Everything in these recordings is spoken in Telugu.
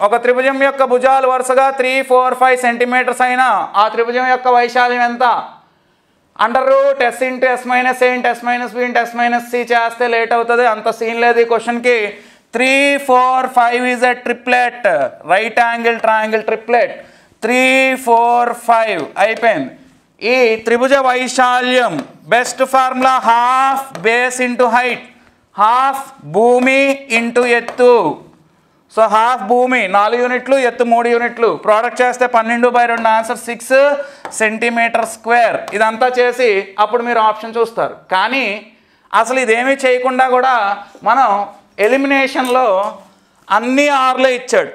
ఒక త్రిభుజం యొక్క భుజాలు వరుసగా 3, 4, 5 సెంటీమీటర్స్ అయినా ఆ త్రిభుజం యొక్క వైశాల్యం ఎంత? Under root s into s minus a into s minus b into s minus c చేస్తే లేట్ అవుతుంది. అంత సీన్ లేదు ఈ క్వశ్చన్కి. 3, 4, 5 is a triplet, right angle triangle triplet. 3, 4, 5 అయిపోయింది. ఈ త్రిభుజ వైశాల్యం best formula half base into height, half భూమి ఇంటూ ఎత్తు. సో హాఫ్ భూమి 4 యూనిట్లు, ఎత్తు 3 యూనిట్లు. ప్రోడక్ట్ చేస్తే 12/2 ఆన్సర్ 6 సెంటీమీటర్ స్క్వేర్. ఇదంతా చేసి అప్పుడు మీరు ఆప్షన్ చూస్తారు. కానీ అసలు ఇదేమీ చేయకుండా కూడా మనం ఎలిమినేషన్లో అన్ని ఆర్లే ఇచ్చాడు.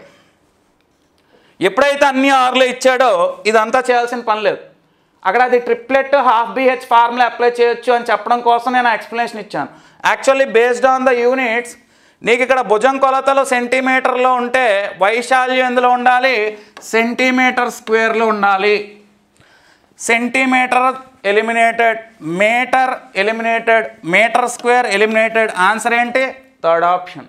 ఎప్పుడైతే అన్ని ఆర్లే ఇచ్చాడో ఇదంతా చేయాల్సిన పని లేదు. అక్కడ అది triplet half BH formula apply చేయొచ్చు అని చెప్పడం కోసం నేను ఎక్స్ప్లెనేషన్ ఇచ్చాను. Actually based on the units నీకు ఇక్కడ భుజం కొలతలు సెంటీమీటర్లో ఉంటే వైశాల్యం ఎందులో ఉండాలి? సెంటీమీటర్ స్క్వేర్లో ఉండాలి. Centimetre eliminated, metre eliminated, metre square eliminated. Answer ఏంటి? Third option.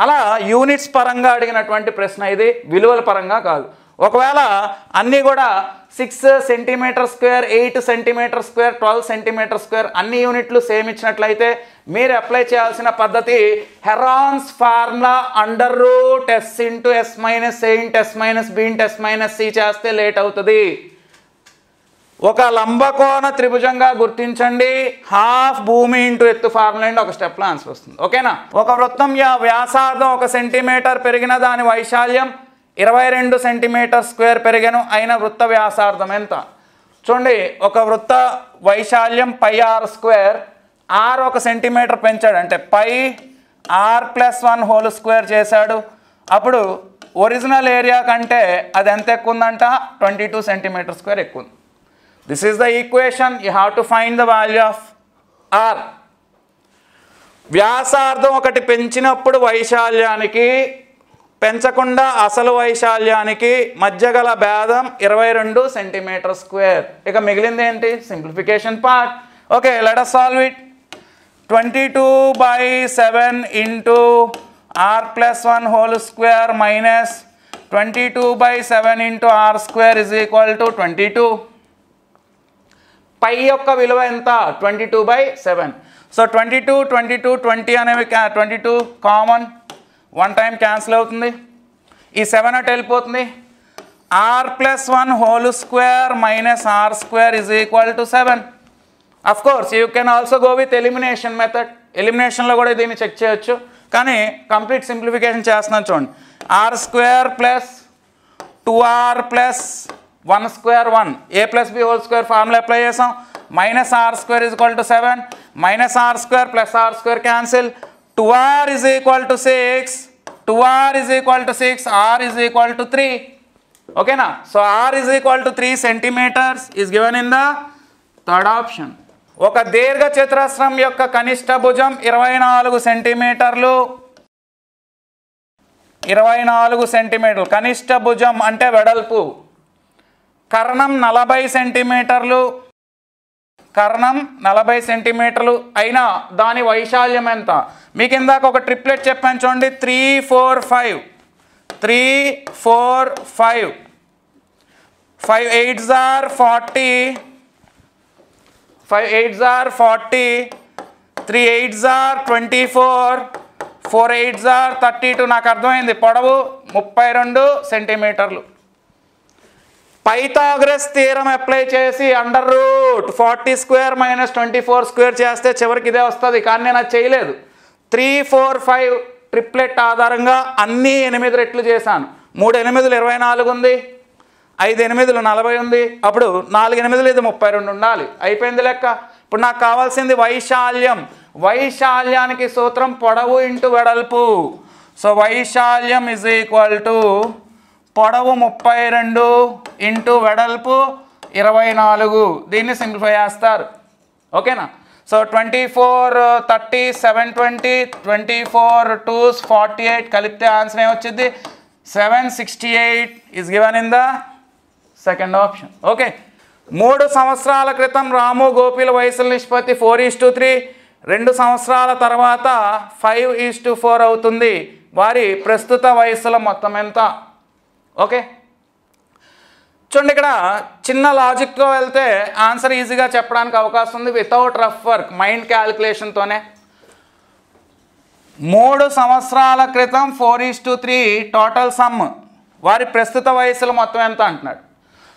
అలా యూనిట్స్ పరంగా అడిగినటువంటి ప్రశ్న ఇది, విలువల పరంగా కాదు. ఒకవేళ అన్నీ కూడా 6 centimetre square, 8 centimetre square, 12 centimetre square అన్ని యూనిట్లు సేమ్ ఇచ్చినట్లయితే మీరు అప్లై చేయాల్సిన పద్ధతి Heron's formula under root s into s minus a into s minus b into s minus c చేస్తే లేట్ అవుతుంది. ఒక లంబకోణ త్రిభుజంగా గుర్తించండి, హాఫ్ భూమి ఇంటూ ఎత్తు ఫార్ములా అండి, ఒక స్టెప్లో ఆన్సర్ వస్తుంది. ఓకేనా? ఒక వృత్తం వ్యాసార్థం 1 సెంటీమీటర్ పెరిగిన దాని వైశాల్యం 22 సెంటీమీటర్ స్క్వేర్ పెరిగను అయిన వృత్త వ్యాసార్థం ఎంత? చూడండి, ఒక వృత్త వైశాల్యం πr స్క్వేర్, r 1 సెంటీమీటర్ పెంచాడు అంటే πr+1 హోల్ స్క్వేర్ చేశాడు. అప్పుడు ఒరిజినల్ ఏరియా కంటే అది ఎంత ఎక్కువ ఉందంట? 22 సెంటీమీటర్ స్క్వేర్ ఎక్కువ ఉంది. This is the equation. You have to find the value of r. వ్యాసార్థం ఒకటి పెంచినప్పుడు వైశాల్యానికి, పెంచకుండా అసలు వైశాల్యానికి మధ్య గల భేదం 22 సెంటీమీటర్ స్క్వేర్. ఇక మిగిలింది ఏంటి? Simplification part. Okay, let us solve it. 22/7 into r+1 whole square minus 22/7 into r square is equal to 22. పై యొక్క విలువ ఎంత? 22/7. సో 22, 22, 20 అనేవి 22 కామన్, 1 టైం క్యాన్సిల్ అవుతుంది. ఈ 7 అటు వెళ్ళిపోతుంది. r+1 whole square minus r square is equal to 7. Of course you can also go with elimination method. ఎలిమినేషన్లో కూడా దీన్ని చెక్ చేయొచ్చు, కానీ కంప్లీట్ సింప్లిఫికేషన్ చేస్తున్నాను చూడండి. r square plus 2r plus 1 square 1, a+b whole square formula apply చేసాం. Minus r square is equal to 7, minus r square plus r square cancel. 2r is equal to 6, 2r is equal to 6, r is equal to 3. Okay na? So r is equal to 3 centimeters is given in the third option. ఒక దీర్ఘ చతురస్రం యొక్క కనిష్ట భుజం 24 సెంటీమీటర్లు. 24 సెంటీమీటర్లు కనిష్ట భుజం అంటే వెడల్పు. కర్ణం 40 సెంటీమీటర్లు. కర్ణం 40 సెంటీమీటర్లు అయినా దాని వైశాల్యం ఎంత? మీకు ఇందాక ఒక ట్రిప్లెట్ చెప్పాను చూడండి, 3, 4, 5. 3, 4, 5. 5 8s are 40. 5 8s are 40. 3 8s are 24. 4 8s are 32. నాకు అర్థమైంది. పొడవు 32 సెంటీమీటర్లు. పైథాగరస్ థియరం అప్లై చేసి under root 40 square minus 24 square చేస్తే చివరికి ఇదే వస్తుంది. కానీ నేను అది చేయలేదు. 3, 4, 5 ట్రిప్లెట్ ఆధారంగా అన్నీ 8 రెట్లు చేశాను. 3 8లు 24 ఉంది, 5 8లు 40 ఉంది. అప్పుడు 4 8లు ఇది 32 ఉండాలి. అయిపోయింది లెక్క. ఇప్పుడు నాకు కావాల్సింది వైశాల్యం. వైశాల్యానికి సూత్రం పొడవు ఇంటూ వెడల్పు. సో వైశాల్యం ఇజ్ ఈక్వల్ టు పొడవు 32 ఇంటూ వెడల్పు 24. దీన్ని సింప్లిఫై చేస్తారు. ఓకేనా? సో 24 30 720 24 2s 48 కలిపితే ఆన్సర్ ఏమొచ్చింది? 768 is given in the second option. Okay, 3 సంవత్సరాల క్రితం రాము గోపిల వయసుల నిష్పత్తి 4:3. 2 సంవత్సరాల తర్వాత 5:4 అవుతుంది. వారి ప్రస్తుత వయసుల మొత్తం ఎంత? ఓకే, చూడండి ఇక్కడ చిన్న లాజిక్తో వెళ్తే ఆన్సర్ ఈజీగా చెప్పడానికి అవకాశం ఉంది వితౌట్ రఫ్ వర్క్, మైండ్ క్యాలిక్యులేషన్తోనే. 3 సంవత్సరాల క్రితం 4:3 టోటల్ సమ్, వారి ప్రస్తుత వయసులు మొత్తం ఎంత అంటున్నాడు.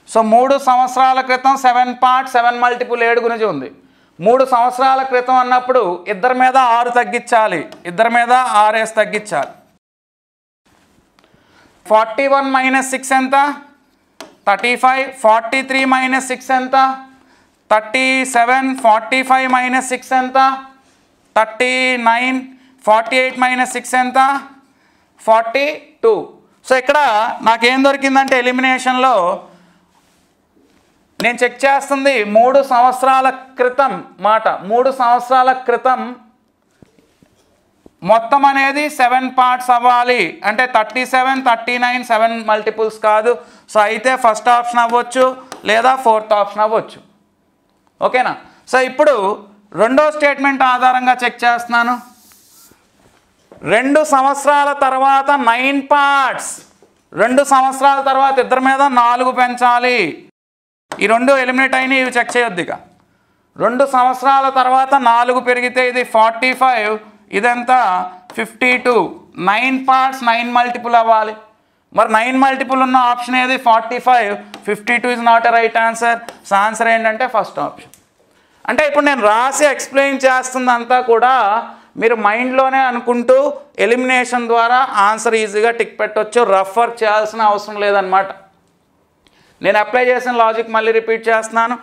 సో 3 సంవత్సరాల క్రితం 7 పార్ట్ 7 మల్టిపుల్ 7 గురించి ఉంది. 3 సంవత్సరాల క్రితం అన్నప్పుడు ఇద్దరి మీద 6 తగ్గించాలి, ఇద్దరి మీద 6 వేసి తగ్గించాలి. 41 మైనస్ 6 ఎంత? 35. 43 మైనస్ 6 ఎంత? 37. 45 మైనస్ 6 ఎంత? 39. 48 మైనస్ 6 ఎంత? 42. సో ఇక్కడ నాకేం దొరికిందంటే ఎలిమినేషన్లో నేను చెక్ చేస్తుంది 3 సంవత్సరాల క్రితం మాట. 3 సంవత్సరాల క్రితం మొత్తం అనేది 7 పార్ట్స్ అవ్వాలి అంటే 37, 39 7 మల్టిపుల్స్ కాదు. సో అయితే ఫస్ట్ ఆప్షన్ అవ్వచ్చు లేదా ఫోర్త్ ఆప్షన్ అవ్వచ్చు. ఓకేనా? సో ఇప్పుడు రెండో స్టేట్మెంట్ ఆధారంగా చెక్ చేస్తున్నాను. 2 సంవత్సరాల తర్వాత 9 పార్ట్స్, 2 సంవత్సరాల తర్వాత ఇద్దరి మీద 4 పెంచాలి. ఈ 2 ఎలిమినేట్ అయినాయి, ఇవి చెక్ చేయొద్దు. ఇక 2 సంవత్సరాల తర్వాత 4 పెరిగితే ఇది 45, ఇదంతా 52. 9 పార్ట్స్ 9 మల్టిపుల్ అవ్వాలి. మరి 9 మల్టిపుల్ ఉన్న ఆప్షన్ ఏది? 45. 52 is not a right answer. So answer ఏంటంటే ఫస్ట్ ఆప్షన్. అంటే ఇప్పుడు నేను రాసి ఎక్స్ప్లెయిన్ చేస్తుందంతా కూడా మీరు మైండ్లోనే అనుకుంటూ ఎలిమినేషన్ ద్వారా ఆన్సర్ ఈజీగా టిక్ పెట్టవచ్చు. రఫ్ వర్క్ చేయాల్సిన అవసరం లేదన్నమాట. నేను అప్లై చేసిన లాజిక్ మళ్ళీ రిపీట్ చేస్తున్నాను.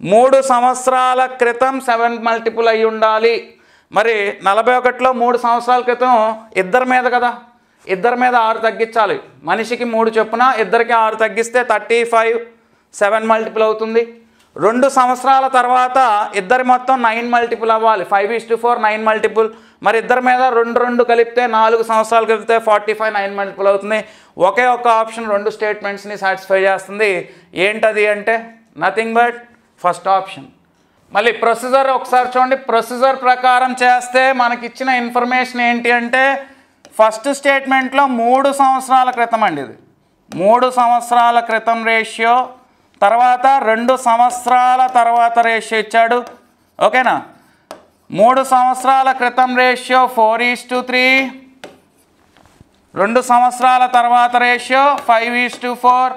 3 సంవత్సరాల క్రితం 7 మల్టిపుల్ అయి ఉండాలి. మరి 41లో 3 సంవత్సరాల క్రితం ఇద్దరి మీద కదా, ఇద్దరి మీద 6 తగ్గించాలి. మనిషికి 3 చొప్పున, ఇద్దరికి 6 తగ్గిస్తే 35 7 మల్టిపుల్ అవుతుంది. 2 సంవత్సరాల తర్వాత ఇద్దరి మొత్తం 9 మల్టిపుల్ అవ్వాలి. 5:4 9 మల్టిపుల్. మరి ఇద్దరి మీద 2 కలిపితే 4 సంవత్సరాలు కలిపితే 45 9 మల్టిపుల్ అవుతుంది. ఒకే ఒక ఆప్షన్ 2 స్టేట్మెంట్స్ని సాటిస్ఫై చేస్తుంది. ఏంటది అంటే నథింగ్ బట్ ఫస్ట్ ఆప్షన్. మళ్ళీ ప్రొసీజర్ ఒకసారి చూడండి. ప్రొసీజర్ ప్రకారం చేస్తే మనకిచ్చిన ఇన్ఫర్మేషన్ ఏంటి అంటే ఫస్ట్ స్టేట్మెంట్లో 3 సంవత్సరాల క్రితం అండి, ఇది 3 సంవత్సరాల క్రితం రేషియో, తర్వాత 2 సంవత్సరాల తర్వాత రేషియో ఇచ్చాడు. ఓకేనా? 3 సంవత్సరాల క్రితం రేషియో 4:3, 2 సంవత్సరాల తర్వాత రేషియో 5:4.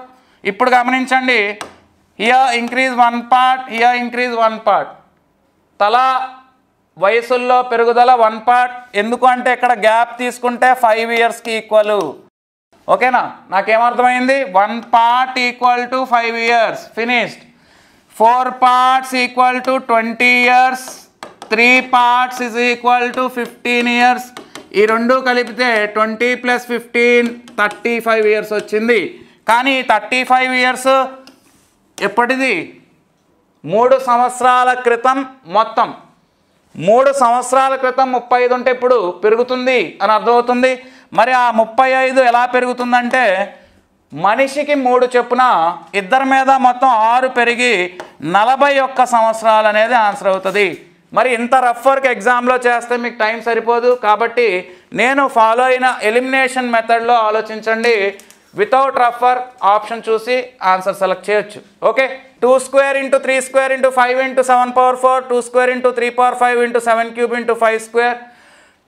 ఇప్పుడు గమనించండి, here increase 1 part, here increase 1 part. తలా వయసుల్లో పెరుగుదల 1 పార్ట్. ఎందుకు అంటే ఇక్కడ గ్యాప్ తీసుకుంటే 5 ఇయర్స్కి ఈక్వల్. ఓకేనా? నాకేమర్థమైంది? 1 part equal to 5 years, finished. 4 parts equal to 20 years, 3 parts is equal to 15 years. ఈ 2 కలిపితే 20 + 15 35 ఇయర్స్ వచ్చింది. కానీ 35 ఇయర్స్ ఎప్పటిది? 3 సంవత్సరాల క్రితం మొత్తం. 3 సంవత్సరాల క్రితం 35 ఉంటే ఇప్పుడు పెరుగుతుంది అని అర్థమవుతుంది. మరి ఆ 35 ఎలా పెరుగుతుందంటే మనిషికి 3 చొప్పున ఇద్దరి మీద మొత్తం 6 పెరిగి 41 సంవత్సరాలు అనేది ఆన్సర్ అవుతుంది. మరి ఇంత రఫ్ వర్క్ ఎగ్జామ్లో చేస్తే మీకు టైం సరిపోదు. కాబట్టి నేను ఫాలో అయిన ఎలిమినేషన్ మెథడ్లో ఆలోచించండి. వితౌట్ రఫ్ వర్క్ ఆప్షన్ చూసి ఆన్సర్ సెలెక్ట్ చేయొచ్చు. ఓకే, 2² × 3² × 5 × 7⁴, 2² × 3⁴ × 7³ × 5²,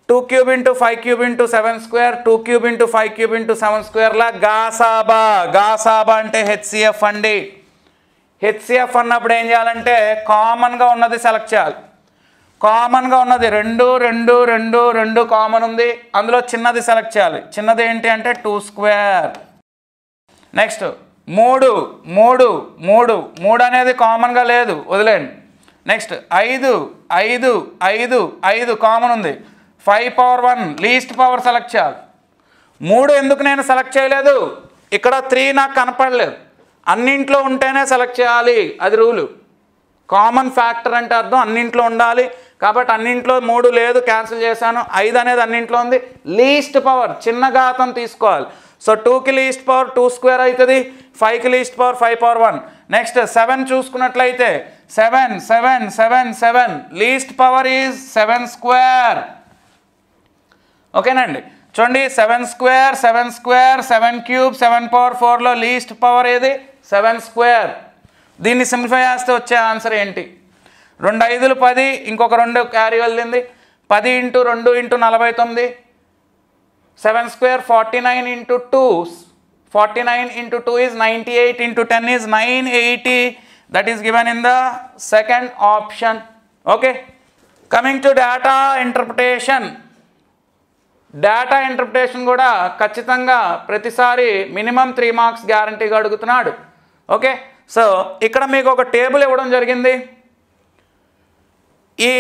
2³ × 5³ × 7², 2³ × 5³ × 7² లా గాసాబా. గాసాబా అంటే హెచ్సిఎఫ్ అండి. హెచ్సిఎఫ్ అన్నప్పుడు ఏం చేయాలంటే కామన్గా ఉన్నది సెలెక్ట్ చేయాలి. కామన్గా ఉన్నది 2 2 2 2 కామన్ ఉంది, అందులో చిన్నది సెలెక్ట్ చేయాలి. చిన్నది ఏంటి అంటే 2². నెక్స్ట్ 3 3 3 3 అనేది కామన్గా లేదు, వదిలేండి. నెక్స్ట్ 5 5 5 5 కామన్ ఉంది. 5⁴ లీస్ట్ పవర్ సెలెక్ట్ చేయాలి. 3 ఎందుకు నేను సెలెక్ట్ చేయలేదు? ఇక్కడ 3 నాకు కనపడలేదు. అన్నింట్లో ఉంటేనే సెలెక్ట్ చేయాలి, అది రూలు. కామన్ ఫ్యాక్టర్ అంటే అర్థం అన్నింట్లో ఉండాలి. కాబట్టి అన్నింట్లో 3 లేదు, క్యాన్సిల్ చేశాను. 5 అనేది అన్నింట్లో ఉంది. లీస్ట్ పవర్ చిన్న ఘాతం తీసుకోవాలి. సో 2కి లీస్ట్ పవర్ 2² అవుతుంది, 5కి లీస్ట్ పవర్ 5⁴. నెక్స్ట్ 7 చూసుకున్నట్లయితే 7 7 7 7 లీస్ట్ పవర్ ఈజ్ 7². ఓకేనండి? చూడండి 7 స్క్వేర్ 7 స్క్వేర్ 7 క్యూబ్ 7 పవర్ 4లో లీస్ట్ పవర్ ఏది 7 స్క్వేర్. దీన్ని సింప్లిఫై చేస్తే వచ్చే ఆన్సర్ ఏంటి? 2 5లు 10, ఇంకొక 2 క్యారీ వెళ్ళింది, 10 × 2 × 49, 7 square 49 × 2, 49 × 2 is 98, × 10 is 980. That is given in the second option. Okay. Coming to data interpretation. Data interpretation కూడా ఖచ్చితంగా ప్రతిసారి మినిమం 3 మార్క్స్ గ్యారంటీగా అడుగుతున్నాడు. ఓకే, సో ఇక్కడ మీకు ఒక టేబుల్ ఇవ్వడం జరిగింది. ఈ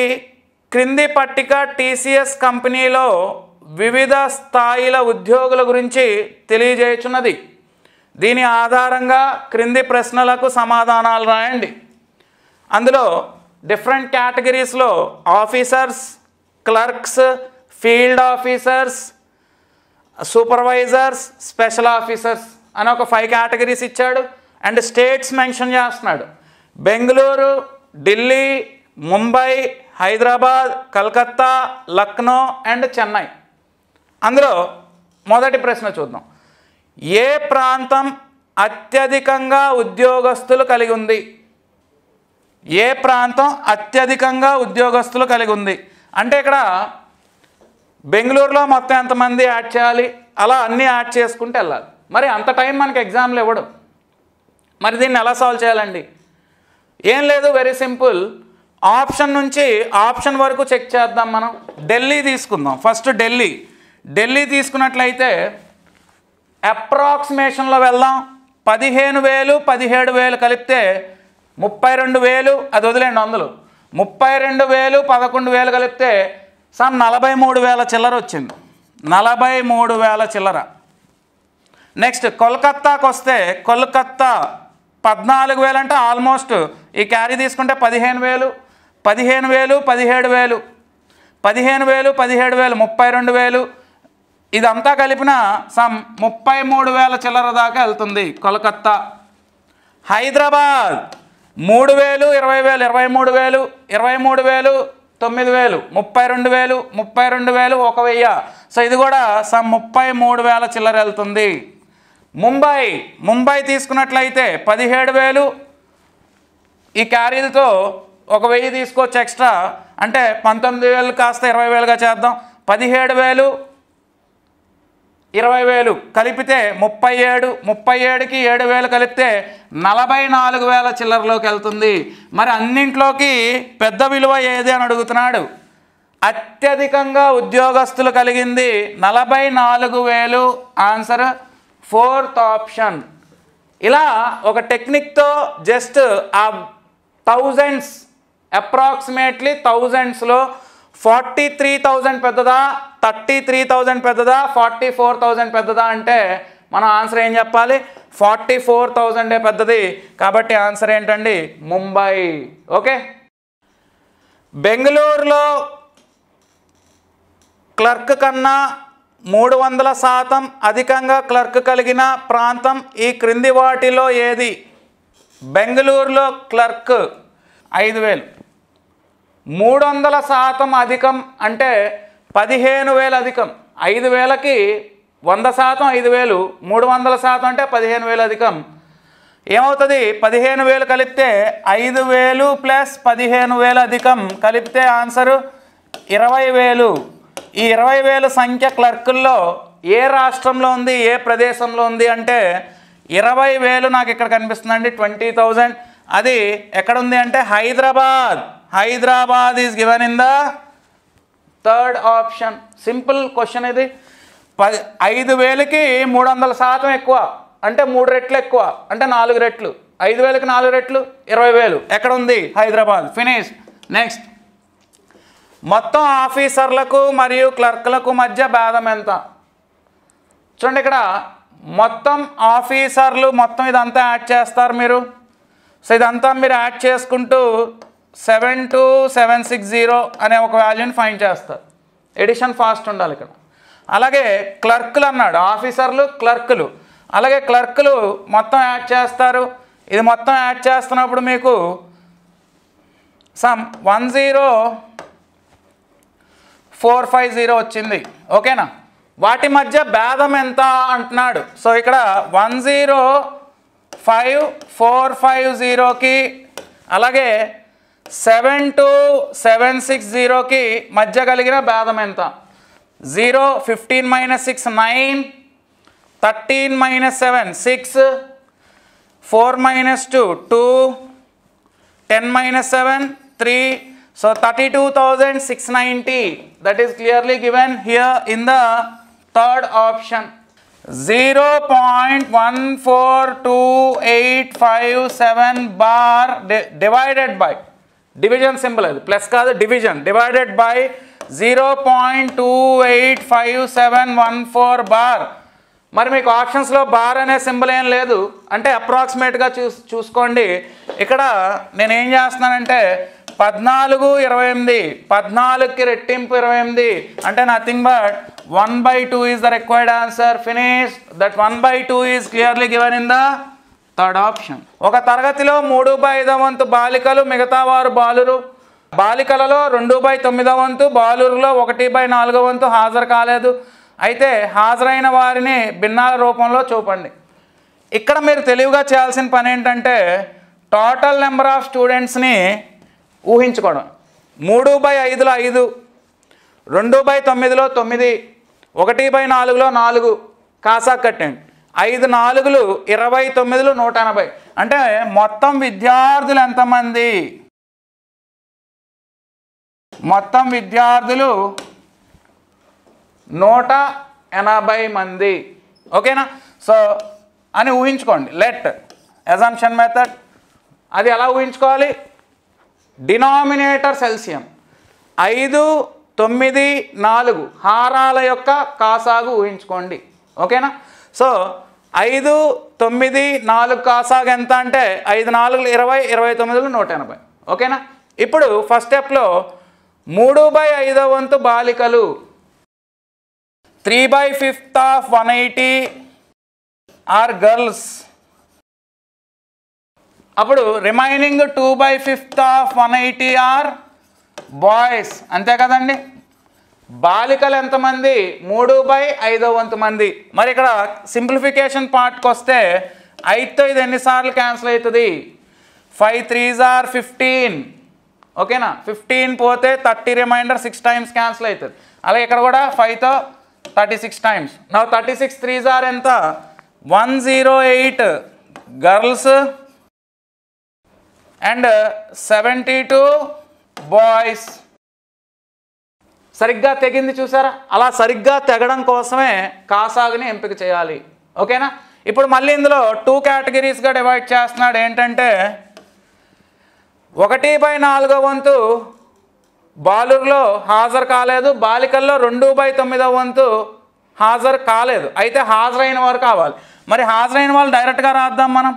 క్రింది పట్టిక టీసీఎస్ కంపెనీలో వివిధ స్థాయిల ఉద్యోగుల గురించి తెలియజేయుచున్నది. దీని ఆధారంగా క్రింది ప్రశ్నలకు సమాధానాలు రాయండి. అందులో డిఫరెంట్ కేటగిరీస్లో officers, clerks, field officers, supervisors, special officers అని ఒక 5 కేటగిరీస్ ఇచ్చాడు. అండ్ స్టేట్స్ మెన్షన్ చేస్తున్నాడు. బెంగళూరు, ఢిల్లీ, ముంబై, హైదరాబాద్, కలకత్తా, లక్నో అండ్ చెన్నై. అందులో మొదటి ప్రశ్న చూద్దాం. ఏ ప్రాంతం అత్యధికంగా ఉద్యోగస్తులు కలిగి ఉంది? ఏ ప్రాంతం అత్యధికంగా ఉద్యోగస్తులు కలిగి ఉంది అంటే ఇక్కడ బెంగళూరులో మొత్తం ఎంతమంది యాడ్ చేయాలి, అలా అన్నీ యాడ్ చేసుకుంటూ వెళ్ళాలి. మరి అంత టైం మనకి ఎగ్జామ్లో ఇవ్వడం, మరి దీన్ని ఎలా సాల్వ్ చేయాలండి? ఏం లేదు, వెరీ సింపుల్. ఆప్షన్ నుంచి ఆప్షన్ వరకు చెక్ చేద్దాం. మనం ఢిల్లీ తీసుకుందాం. ఫస్ట్ ఢిల్లీ తీసుకున్నట్లయితే అప్రాక్సిమేషన్లో వెళ్దాం. 15,000 17,000 కలిపితే 32,000, అది వదిలేండి 100. 32,000 11,000 కలిపితే సమ్ 43,000 చిల్లర వచ్చింది. 43,000 చిల్లర. నెక్స్ట్ కోల్కత్తాకు వస్తే కోల్కత్తా 14,000 అంటే ఆల్మోస్ట్ ఈ క్యారీ తీసుకుంటే 15,000 17,000 17,000 32,000 ఇదంతా కలిపిన సమ్ 33,000 చిల్లర దాకా వెళ్తుంది కోల్కత్తా. హైదరాబాద్ 3,000 20,000 23,000 23,000 9,000 32,000 32,000 1,000. సో ఇది కూడా సమ్ 33,000 చిల్లర వెళ్తుంది. ముంబై తీసుకున్నట్లయితే 17,000, ఈ క్యారీలతో 1,000 తీసుకోవచ్చు ఎక్స్ట్రా, అంటే 19,000 కాస్త 20,000గా చేద్దాం. 17,000 20,000 కలిపితే 37, 37కి 7,000 కలిపితే 44,000 చిల్లరలోకి వెళ్తుంది. మరి అన్నింట్లోకి పెద్ద విలువ ఏది అని అడుగుతున్నాడు. అత్యధికంగా ఉద్యోగస్తులు కలిగింది 44,000. Answer 4th option. ఇలా ఒక టెక్నిక్తో జస్ట్ ఆ థౌజండ్స్, అప్రాక్సిమేట్లీ థౌజండ్స్లో 43,000 పెద్దదా, 33,000 పెద్దదా, 44,000 పెద్దదా అంటే మనం ఆన్సర్ ఏం చెప్పాలి? 44,000 పెద్దది. కాబట్టి ఆన్సర్ ఏంటండి? ముంబై. ఓకే, బెంగళూరులో క్లర్క్ కన్నా 300% అధికంగా క్లర్క్ కలిగిన ప్రాంతం ఈ క్రింది వాటిలో ఏది? బెంగళూరులో క్లర్క్ 5,000. 300% అధికం అంటే 15,000 అధికం. 5,000కి 100% 5,000, 300% అంటే 15,000 అధికం. ఏమవుతుంది? 15,000 కలిపితే 5,000 ప్లస్ 15,000 అధికం కలిపితే ఆన్సరు 20,000. ఈ 20,000 సంఖ్య క్లర్కుల్లో ఏ రాష్ట్రంలో ఉంది, ఏ ప్రదేశంలో ఉంది అంటే 20,000 నాకు ఇక్కడ కనిపిస్తుందండి, 20,000. అది ఎక్కడుంది అంటే Hyderabad. Hyderabad is given in the 3rd option. Simple question ఇది. 5,000కి 300% ఎక్కువ అంటే 3 రెట్లు ఎక్కువ అంటే 4 రెట్లు. 5,000కి 4 రెట్లు 20,000. ఎక్కడ ఉంది? హైదరాబాద్. ఫినిష్. నెక్స్ట్, మొత్తం ఆఫీసర్లకు మరియు క్లర్క్లకు మధ్య భేదం ఎంత? చూడండి, ఇక్కడ మొత్తం ఆఫీసర్లు మొత్తం ఇదంతా యాడ్ చేస్తారు మీరు. సో ఇదంతా మీరు యాడ్ చేసుకుంటూ 72760 అనే ఒక వాల్యూని ఫైండ్ చేస్తారు. ఎడిషన్ ఫాస్ట్ ఉండాలి ఇక్కడ. అలాగే క్లర్కులు అన్నాడు, ఆఫీసర్లు క్లర్కులు. అలాగే క్లర్కులు మొత్తం యాడ్ చేస్తారు. ఇది మొత్తం యాడ్ చేస్తున్నప్పుడు మీకు సమ్ 10450 వచ్చింది. ఓకేనా? వాటి మధ్య భేదం ఎంత అంటున్నాడు. సో ఇక్కడ 105,450కి అలాగే 72,760కి మధ్య కలిగిన భేదం ఎంత? 0, 15 - 6 9, 13 - 7 6, 4 - 2 2, 10 - 7 3. So 32,690. That is clearly given here in the third option. 0.142857 bar divided by, division symbol అది ప్లస్ కాదు, డివిజన్, డివైడెడ్ బై 0.285714 బార్. మరి మీకు ఆప్షన్స్లో బార్ అనే సింబల్ ఏం లేదు అంటే అప్రాక్సిమేట్గా చూసుకోండి. ఇక్కడ నేను ఏం చేస్తున్నానంటే 14, 28, 14కి రెట్టింపు 28 అంటే nothing but 1/2 is the required answer. Finish. That 1/2 is clearly given in the third option. ఒక తరగతిలో 3/5 వంతు బాలికలు, మిగతా వారు బాలురు. బాలికలలో 2/9 వంతు, బాలురులో 1/4 వంతు హాజరు కాలేదు. అయితే హాజరైన వారిని భిన్నాల రూపంలో చూపండి. ఇక్కడ మీరు తెలివిగా చేయాల్సిన పని ఏంటంటే టోటల్ నెంబర్ ఆఫ్ స్టూడెంట్స్ని ఊహించుకోవడం. 3/5లో 5, 2/9లో 9, 1/4లో 4 కాసా కట్టండి. 5 4లు 29, 180 అంటే మొత్తం విద్యార్థులు ఎంతమంది? మొత్తం విద్యార్థులు 180 మంది. ఓకేనా? సో అని ఊహించుకోండి. Let assumption method. అది ఎలా ఊహించుకోవాలి? డినామినేటర్ సెల్సియం 5, 9, 4 హారాల యొక్క కాసాగు ఊహించుకోండి. ఓకేనా? సో 5, 9, 4 కాసాగు ఎంత అంటే 5 4 20, 29 180. ఓకేనా? ఇప్పుడు ఫస్ట్ స్టెప్లో 3/5 వంతు బాలికలు, 3/5 of 180 ఆర్ గర్ల్స్. అప్పుడు రిమైనింగ్ 2/5 of 180 ఆర్ బాయ్స్. అంతే కదండి. బాలికలు ఎంతమంది? 3/5 వంతు మంది. మరి ఇక్కడ సింప్లిఫికేషన్ పార్ట్కి వస్తే 5తో ఇది ఎన్నిసార్లు క్యాన్సిల్ అవుతుంది? 5 3s are 15. ఓకేనా? 15 పోతే 30 రిమైండర్ 6 టైమ్స్ క్యాన్సిల్ అవుతుంది. అలాగే ఇక్కడ కూడా 5తో 36 టైమ్స్. నా 36 3s are ఎంత? 108 గర్ల్స్ అండ్ 72 బాయ్స్. సరిగ్గా తెగింది చూసారా? అలా సరిగ్గా తెగడం కోసమే కాసాగుని ఎంపిక చేయాలి. ఓకేనా? ఇప్పుడు మళ్ళీ ఇందులో 2 కేటగిరీస్గా డివైడ్ చేస్తున్నాడు. ఏంటంటే 1/4 వంతు బాలురులో హాజరు కాలేదు, బాలికల్లో 2/9 వంతు హాజరు కాలేదు. అయితే హాజరైన వారు కావాలి. మరి హాజరైన వాళ్ళు డైరెక్ట్గా రాద్దాం మనం.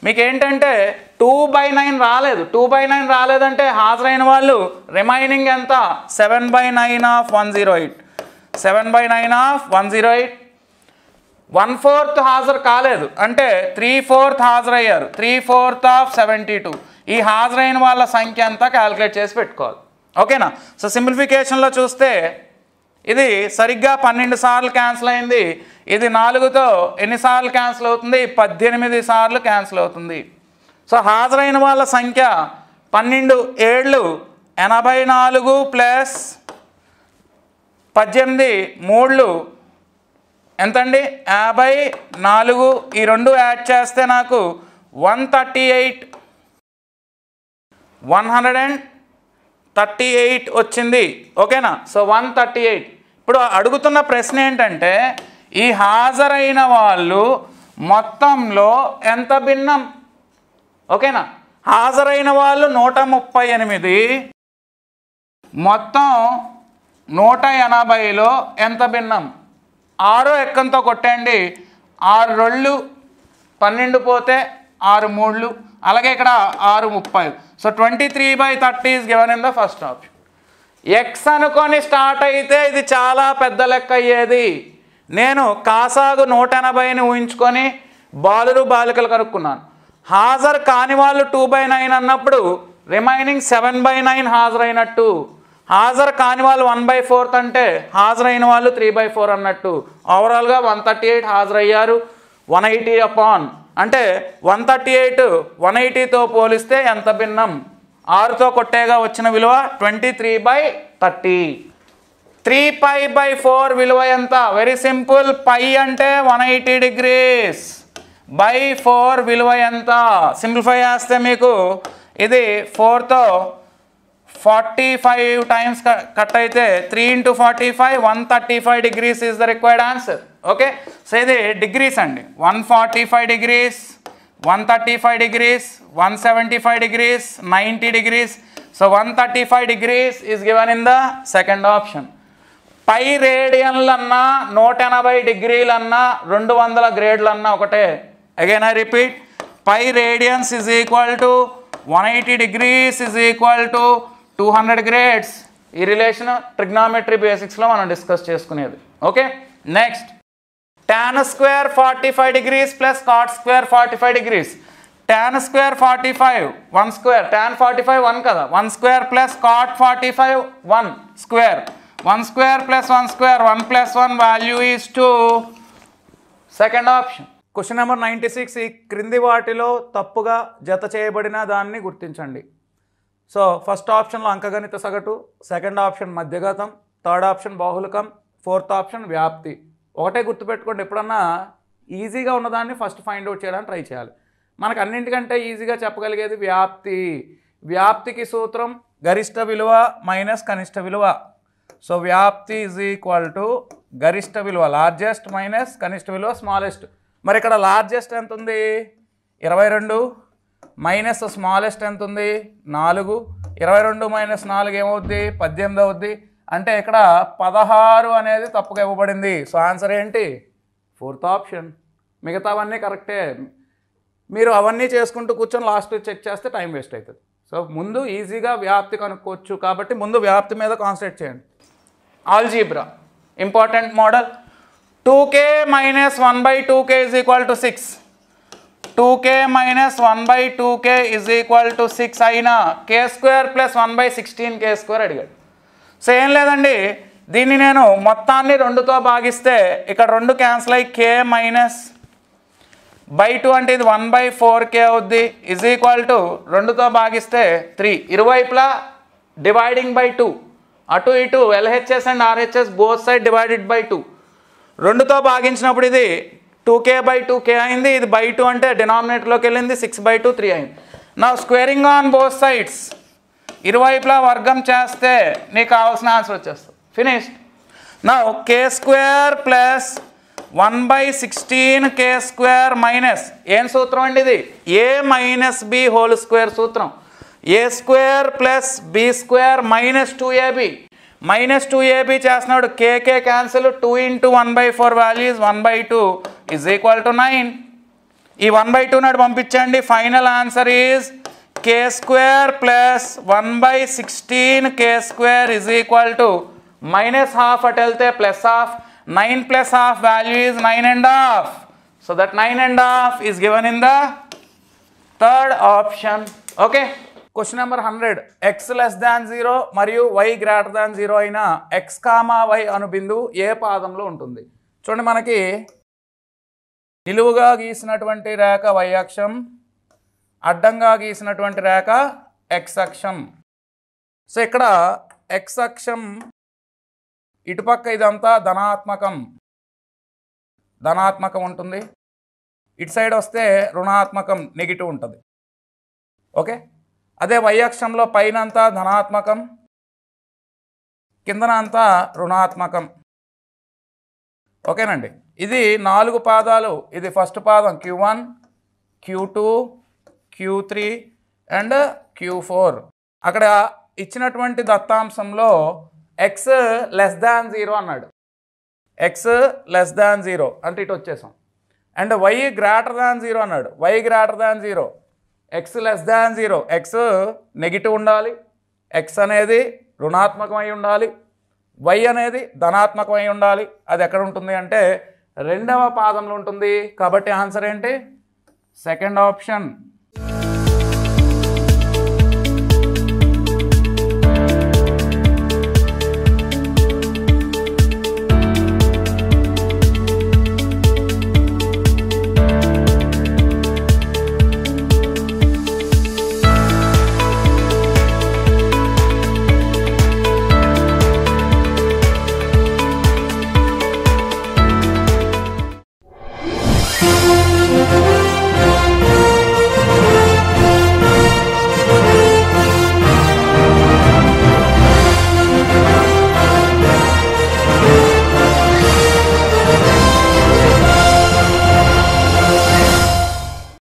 మీకు ఏంటంటే 2/9 రాలేదు. 2/9 రాలేదంటే హాజరైన వాళ్ళు రిమైనింగ్ ఎంత? 7/9 of 108. 7/9 of 108. 1/4 హాజరు కాలేదు అంటే 3/4 హాజరయ్యారు. 3/4 of 72. ఈ హాజరైన వాళ్ళ సంఖ్య అంతా క్యాలిక్యులేట్ చేసి పెట్టుకోవాలి. ఓకేనా? సో సింప్లిఫికేషన్లో చూస్తే ఇది సరిగ్గా 12 సార్లు క్యాన్సిల్ అయింది. ఇది 4తో ఎన్నిసార్లు క్యాన్సిల్ అవుతుంది? 18 సార్లు క్యాన్సిల్ అవుతుంది. సో హాజరైన వాళ్ళ సంఖ్య 12 7 84 ప్లస్ 18 3 ఎంతండి? 54. ఈ రెండు యాడ్ చేస్తే నాకు 138 వచ్చింది. ఓకేనా? సో 138. ఇప్పుడు అడుగుతున్న ప్రశ్న ఏంటంటే ఈ హాజరైన వాళ్ళు మొత్తంలో ఎంత భిన్నం? ఓకేనా? హాజరైన వాళ్ళు 138, మొత్తం 180లో ఎంత భిన్నం? 6 ఎక్కంతో కొట్టండి. 6 2 12 పోతే 6 3. అలాగే ఇక్కడ 6 30. So 23/30 is given in the first option. X అనుకొని స్టార్ట్ అయితే ఇది చాలా పెద్ద లెక్క అయ్యేది. నేను కాసాగు 180ని ఊహించుకొని బాలురు బాలికలు కనుక్కున్నాను. హాజరు కాని వాళ్ళు 2/9 అన్నప్పుడు రిమైనింగ్ 7/9 హాజరైనట్టు. హాజరు కాని వాళ్ళు 1/4 అంటే హాజరైన వాళ్ళు 3/4 అన్నట్టు. ఓవరాల్గా 138 హాజరయ్యారు. 180 అపాన్ అంటే 138 180తో పోలిస్తే ఎంత భిన్నం? 6తో కొట్టేగా వచ్చిన విలువ 23/30. 3π/4 విలువ ఎంత? Very simple. పై అంటే 180 degrees బై 4 విలువ ఎంత? సింప్లిఫై చేస్తే మీకు ఇది 4తో 45 టైమ్స్ కట్ అయితే 3 × 45 135 degrees is the required answer. Okay, so ఇది డిగ్రీస్ అండి. 145 degrees, 135 degrees, 175 degrees, 90 degrees. So 135 degrees is given in the second option. Pi రేడియన్లన్నా 180 డిగ్రీలన్నా 200 గ్రేడ్లన్నా ఒకటే. Again I repeat, pi radians is equal to 180 degrees is equal to 200 grades. ఈ రిలేషన్ ట్రిగ్నామెట్రీ బేసిక్స్లో మనం డిస్కస్ చేసుకునేది. Okay, next tan square 45 degrees plus cot square 45 degrees. tan square 45 1 square, tan 45 1 కదా, 1 square plus cot 45 1 square, 1 square plus 1 square, 1 plus 1 value is 2. Second option. Question number 96. ఈ క్రింది వాటిలో తప్పుగా జత చేయబడిన దాన్ని గుర్తించండి. సో ఫస్ట్ ఆప్షన్లో అంకగణిత సగటు, సెకండ్ ఆప్షన్ మధ్యగతం, థర్డ్ ఆప్షన్ బాహుళకం, ఫోర్త్ ఆప్షన్ వ్యాప్తి. ఒకటే గుర్తుపెట్టుకోండి, ఎప్పుడన్నా ఈజీగా ఉన్నదాన్ని ఫస్ట్ ఫైండ్ అవుట్ చేయడానికి ట్రై చేయాలి. మనకు అన్నింటికంటే ఈజీగా చెప్పగలిగేది వ్యాప్తి. వ్యాప్తికి సూత్రం గరిష్ట విలువ మైనస్ కనిష్ట విలువ. సో వ్యాప్తి ఈజ్ ఈక్వల్ టు గరిష్ట విలువ లార్జెస్ట్ మైనస్ కనిష్ట విలువ స్మాలెస్ట్. మరి ఇక్కడ లార్జెస్ట్ ఎంత ఉంది? 22 మైనస్ స్మాలెస్ట్ ఎంత ఉంది? 4. 22 మైనస్ 4 ఏమవుద్ది? 18 అవుద్ది. అంటే ఇక్కడ 16 అనేది తప్పుగా ఇవ్వబడింది. సో ఆన్సర్ ఏంటి? Fourth option. మిగతావన్నీ కరెక్టే. మీరు అవన్నీ చేసుకుంటూ కూర్చొని లాస్ట్ చెక్ చేస్తే టైం వేస్ట్ అవుతుంది. సో ముందు ఈజీగా వ్యాప్తి కనుక్కోవచ్చు కాబట్టి ముందు వ్యాప్తి మీద కాన్సన్ట్రేట్ చేయండి. Algebra important model. 2k minus 1/2k is equal to 6. 2k minus 1/2k is equal to 6 అయినా k² ప్లస్ 1/16k² అడిగాడు. సో ఏం లేదండి, దీన్ని నేను మొత్తాన్ని 2తో భాగిస్తే ఇక్కడ 2 క్యాన్సిల్ అయ్యి k మైనస్ /2 అంటే ఇది 1/4k అవుద్ది ఈజ్ ఈక్వల్ టు 2తో భాగిస్తే 3. ఇరువైపులా డివైడింగ్ బై 2, అటు ఇటు LHS and RHS both side divided by 2. 2తో భాగించినప్పుడు ఇది 2k/2k అయింది. ఇది /2 అంటే డినామినేటర్లోకి వెళ్ళింది. 6/2 3 అయింది. నా స్క్వేరింగ్ ఆన్ బోత్ సైడ్స్, ఇరువైపులా వర్గం చేస్తే నీకు కావాల్సిన ఆన్సర్ వచ్చేస్తుంది. ఫినిష్డ్. నా k² ప్లస్ 1/16k² మైనస్ ఏం సూత్రం అండి ఇది? a minus b whole square సూత్రం. a² plus b² minus 2ab. Minus 2ab చేస్తున్నాడు, k cancel, 2 × 1/4 value is 1/2 is equal to 9. ఈ 1/2 నాడు పంపించండి. Final answer is k² plus 1/16k² is equal to -½ అటు వెళ్తే +½ 9 + ½ value is 9.5. So that 9.5 is given in the third option. Okay, question number 100. x < 0 మరియు y < 0 అయిన x, y అను బిందువు ఏ పాదంలో ఉంటుంది? చూడండి, మనకి నిలువుగా గీసినటువంటి రేఖ y అక్షం, అడ్డంగా గీసినటువంటి రేఖ x అక్షం. సో ఇక్కడ x అక్షం ఇటుపక్క ఇదంతా ధనాత్మకం ఉంటుంది. ఇటు సైడ్ వస్తే రుణాత్మకం నెగిటివ్ ఉంటుంది. ఓకే, అదే y అక్షంలో పైన అంతా ధనాత్మకం, కిందన అంతా రుణాత్మకం. ఓకేనండి, ఇది 4 పాదాలు. ఇది ఫస్ట్ పాదం Q1, Q2, Q3 and Q4. అక్కడ ఇచ్చినటువంటి దత్తాంశంలో x < 0 అన్నాడు. x < 0 అంటే ఇటు వచ్చేసాం. అండ్ y < 0 అన్నాడు. y < 0, x < 0. x నెగిటివ్ ఉండాలి, x అనేది రుణాత్మకమై ఉండాలి, y అనేది ధనాత్మకమై ఉండాలి. అది ఎక్కడ ఉంటుంది అంటే 2వ పాదంలో ఉంటుంది. కాబట్టి ఆన్సర్ ఏంటి? Second option.